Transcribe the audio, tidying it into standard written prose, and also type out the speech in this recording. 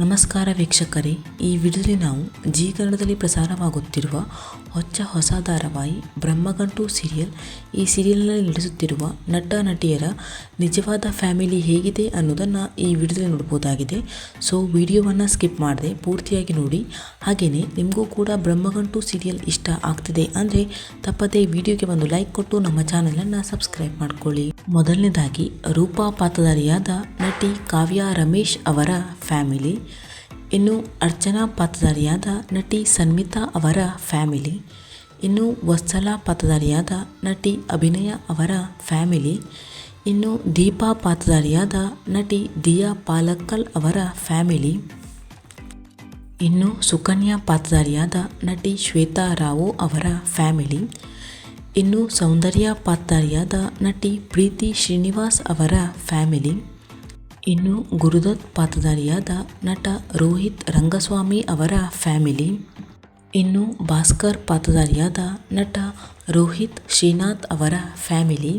ನಮಸ್ಕಾರ ವೀಕ್ಷಕರೇ, ಈ ವಿಡಿಯೋದಲ್ಲಿ ನಾವು ಜೀ ಕನ್ನಡದಲ್ಲಿ ಪ್ರಸಾರವಾಗುತ್ತಿರುವ ಹೊಸ ಧಾರಾವಾಹಿ ಬ್ರಹ್ಮಗಂಟು ಸೀರಿಯಲ್. ಈ ಸೀರಿಯಲ್ನಲ್ಲಿ ನಟಿಸುತ್ತಿರುವ ನಟ ನಟಿಯರ ನಿಜವಾದ ಫ್ಯಾಮಿಲಿ ಹೇಗಿದೆ ಅನ್ನೋದನ್ನು ಈ ವಿಡಿಯೋದಲ್ಲಿ ನೋಡ್ಬೋದಾಗಿದೆ. ಸೊ ವಿಡಿಯೋವನ್ನು ಸ್ಕಿಪ್ ಮಾಡದೆ ಪೂರ್ತಿಯಾಗಿ ನೋಡಿ. ಹಾಗೆಯೇ ನಿಮಗೂ ಕೂಡ ಬ್ರಹ್ಮಗಂಟು ಸೀರಿಯಲ್ ಇಷ್ಟ ಆಗ್ತಿದೆ ಅಂದರೆ ತಪ್ಪದೇ ವಿಡಿಯೋಗೆ ಒಂದು ಲೈಕ್ ಕೊಟ್ಟು ನಮ್ಮ ಚಾನಲನ್ನು ಸಬ್ಸ್ಕ್ರೈಬ್ ಮಾಡ್ಕೊಳ್ಳಿ. ಮೊದಲನೇದಾಗಿ ರೂಪಾ ಪಾತ್ರಧಾರಿಯಾದ ನಟಿ ಕಾವ್ಯ ರಮೇಶ್ ಅವರ ಫ್ಯಾಮಿಲಿ, ಇನ್ನು ಅರ್ಚನಾ ಪಾತ್ರಧಾರಿಯಾದ ನಟಿ ಸನ್ಮಿತಾ ಅವರ ಫ್ಯಾಮಿಲಿ, ಇನ್ನು ವತ್ಸಲ ಪಾತ್ರಧಾರಿಯಾದ ನಟಿ ಅಭಿನಯ ಅವರ ಫ್ಯಾಮಿಲಿ, ಇನ್ನು ದೀಪಾ ಪಾತ್ರಧಾರಿಯಾದ ನಟಿ ದಿಯಾ ಪಾಲಕ್ಕಲ್ ಅವರ ಫ್ಯಾಮಿಲಿ, ಇನ್ನು ಸುಕನ್ಯಾ ಪಾತ್ರಧಾರಿಯಾದ ನಟಿ ಶ್ವೇತಾ ರಾವು ಅವರ ಫ್ಯಾಮಿಲಿ, ಇನ್ನು ಸೌಂದರ್ಯ ಪಾತ್ರಧಾರಿಯಾದ ನಟಿ ಪ್ರೀತಿ ಶ್ರೀನಿವಾಸ್ ಅವರ ಫ್ಯಾಮಿಲಿ, ಇನ್ನು ಗುರುದತ್ ಪಾತ್ರಧಾರಿಯಾದ ನಟ ರೋಹಿತ್ ರಂಗಸ್ವಾಮಿ ಅವರ ಫ್ಯಾಮಿಲಿ, ಇನ್ನು ಭಾಸ್ಕರ್ ಪಾತ್ರಧಾರಿಯಾದ ನಟ ರೋಹಿತ್ ಶ್ರೀನಾಥ್ ಅವರ ಫ್ಯಾಮಿಲಿ,